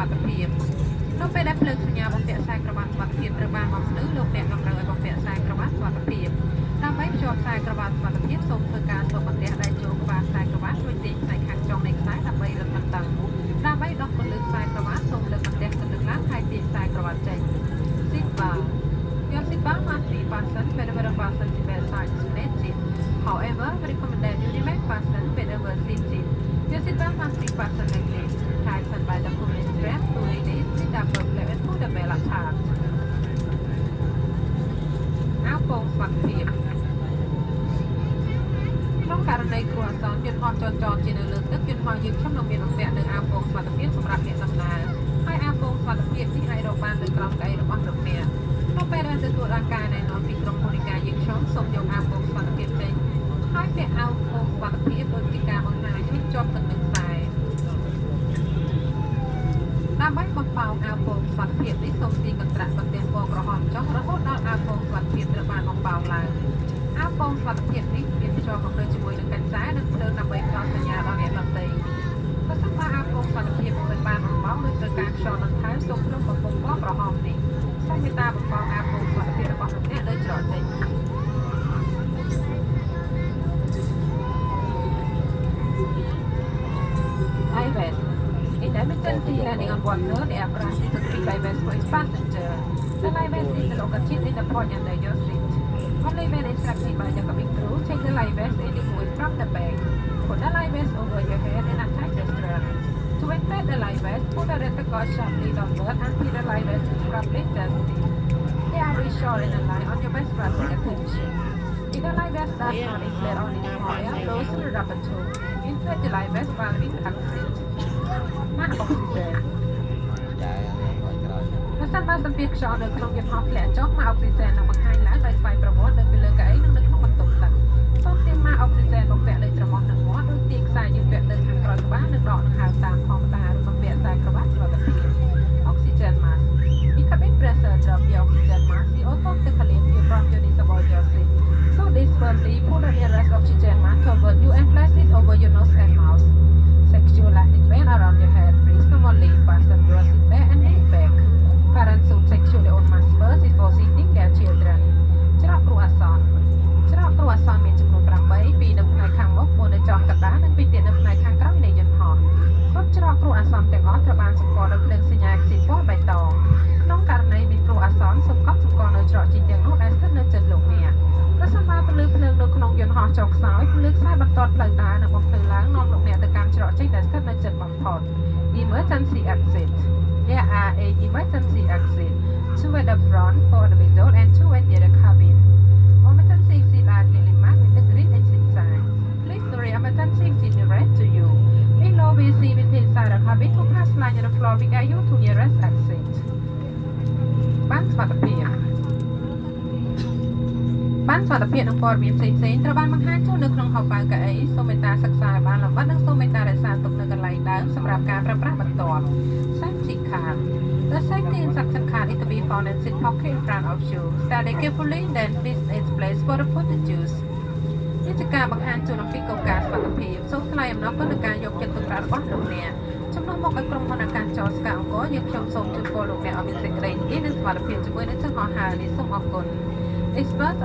วัตเพียบเราไปได้เพลิงสัญญาบำเพ็ญสายกระบาดสวัสดิ์เพียบระบาดบำนึกโลกแดงกำเริบบำเพ็ญสายกระบาดสวัสดิ์เพียบนำไปจอบสายกระบาดสวัสดิ์เพียบส่งเพื่อการตัวบำเพ็ญได้โจกระบาดสายกระบาดด้วยตีใส่ขังจองในสายนำไปเรื่องต่างๆนำไปดอกคนลึกสายกระบาดส่งเรื่องบำเพ็ญคนลึกล้านไทยตีสายกระบาดใจสิบบาทยอดสิบบาทมา3% whenever a person is vaccinated. However, recommended you remain patient whenever symptoms. Your symptoms must be patient again. Tighten by the full strength to release the double level to the belly part. អាវពងស្វាត់ភាពក្នុងករណីគ្រោះអាសន្នយន្តហោះចរចរជានៅលើទឹកយន្តហោះយើងខ្ញុំនឹងមានបំពាក់នៅអាវពងស្វាត់ភាពសម្រាប់អ្នកដំណើរហើយអាវពងស្វាត់ភាពនេះអាចរកបាននៅក្រោមកៅអីរបស់លោកអ្នកនៅពេលដែលទទួលបានការណែនាំពីក្រុមហ៊ុនការយើងខ្ញុំសូមយកអាវពងស្វាត់ភាពចេញហើយពាក់អាវពងស្វាត់ភាពដោយពីការបង្ហាញនេះជាប់ទឹកនឹងខ្សែដើម្បីបំផោងអាវពងស្វាត់ភាពនេះសូមទាញកន្ត្រាក់បន្ទះពណ៌ក្រហមចុះរហូតដល់អាវពងស្វាត់ភាពត្រូវបានបំផោងឡើងអាវពងស្វាត់ភាពនេះមានជាប់កំណើជាមួយនឹងកញ្ឆែនិងភ្លើងដើម្បីផ្ដល់សញ្ញាដល់អ្នកដទៃបើសិនបើអាវពងស្វាត់ភាពមិនបានបំផោងឬត្រូវការខ្យល់និងថែសូមក្នុងកំប៉ុងពណ៌ក្រហមនេះសូមមេត្តាបំផោងអាវពងស្វាត់ភាពរបស់លោកអ្នកដោយច្រកចេញiVest In emergency landing on water, the aircraft is a three iVest for its passenger. The iVest is located in the point under your seat. Only when instructed by the cabin crew, take the iVest and remove it from the bag. Put the iVest over your head and attach the strap. To inflate the iVest, put the rest cord sharply downward until the iVest is properly tested. The average short and align on your best pressing attention. If the iVest does not inflate on its wire, close the rubber tube. Inflate the iVest while we exit. ម៉ាស់អុកស៊ីហ្សែនបើសិនបើសម្ពាធខ្យល់នៅក្នុងយន្តហោះធ្លាក់ចុះម៉ាស់អុកស៊ីហ្សែននឹងបង្ហាញឡើងដោយស្វ័យប្រវត្តិនៅពីលើកៅអីនិងនៅក្នុងបន្ទប់ទឹកសូមទាញម៉ាស់អុកស៊ីហ្សែនបំពាក់លើច្រមុះនិងមាត់ដោយទាញខ្សែយើងពាក់ទៅខាងក្រោយក្បាលនិងដកដង្ហើមតាមធម្មតាឬបំពាក់ខ្សែក្រវ៉ាត់សុវត្ថិភាពអុកស៊ីហ្សែនម៉ាស់ If cabin pressure drop the oxygen mask, we automatically feel bronchitis about your seat. So this firmly put the nearest oxygen mask toward you and place it over your nose and mouth. Sexual elastic band around your head. Please normally fasten your seat belt and neck back. Parents should sexually own mask first before seating their children. ច្រកគ្រោះអាសន្នមានចំនួន8ពីរនៅផ្នែកខាងមុខ4នៅចំកណ្ដាលនិងពីរទៀតនៅផ្នែកខាងក្រោយនៃយន្តហោះគ្រប់ច្រកគ្រោះអាសន្នទាំងអស់ត្រូវបានសម្គាល់ដោយភ្លើងសញ្ញាខ្សែពណ៌បៃតងក្នុងករណីមានគ្រោះអាសន្នសូមកត់សម្គាល់នៅច្រកជិះទាំងនោះដែលស្ថិតនៅជិតលោកអ្នកប្រសិនបើពលឺភ្លើងនៅក្នុងយន្តហោះចុះខ្សោយពលឺខ្សែបន្ទាត់ផ្លូវដើរនិងបំភ្លឺឡើងនាំលោកអ្នកទៅកាន់ច្រកជិះដែលស្ថិតនៅជិតបំផុត Emergency exit There are 8 emergency exits 2 at the front 4 at the middle and 2 at the other cabin Emergency exits are clearly marked with the green exit sign Please carry emergency exit nearest to you Below we see with inside the cabin to pass line on the floor we guide you to nearest exit បានសុវត្ថិភាពនិងព័ត៌មានផ្សេងៗត្រូវបានបង្ហាញចូលនៅក្នុងហោប៉ៅកៅអីសូមមេត្តាសិក្សាឲ្យបានលម្អិតនិងសូមមេត្តារក្សាទុកនៅកន្លែងដើមសម្រាប់ការប្រើប្រាស់បន្ទាប់ Safety card The safety instruction card is to be found in seat pocket in front of you. Study carefully, then place its place for the foot to choose. នេះជាការបង្ហាញជូនអំពីគោលការណ៍សុវត្ថិភាពសូមថ្លែងអំណរគុណដល់ការយកចិត្តទុកដាក់របស់លោកអ្នកចំនួនមកឲ្យក្រុមហ៊ុនអាកាសចរស្កាអង្គរយើងខ្ញុំសូមជូនពរលោកអ្នកឲ្យមានសេចក្តីនិយាយនិងសុវត្ថិភាពជាមួយនឹងចង្អុលហើរនេះសូមអរគុណ Experts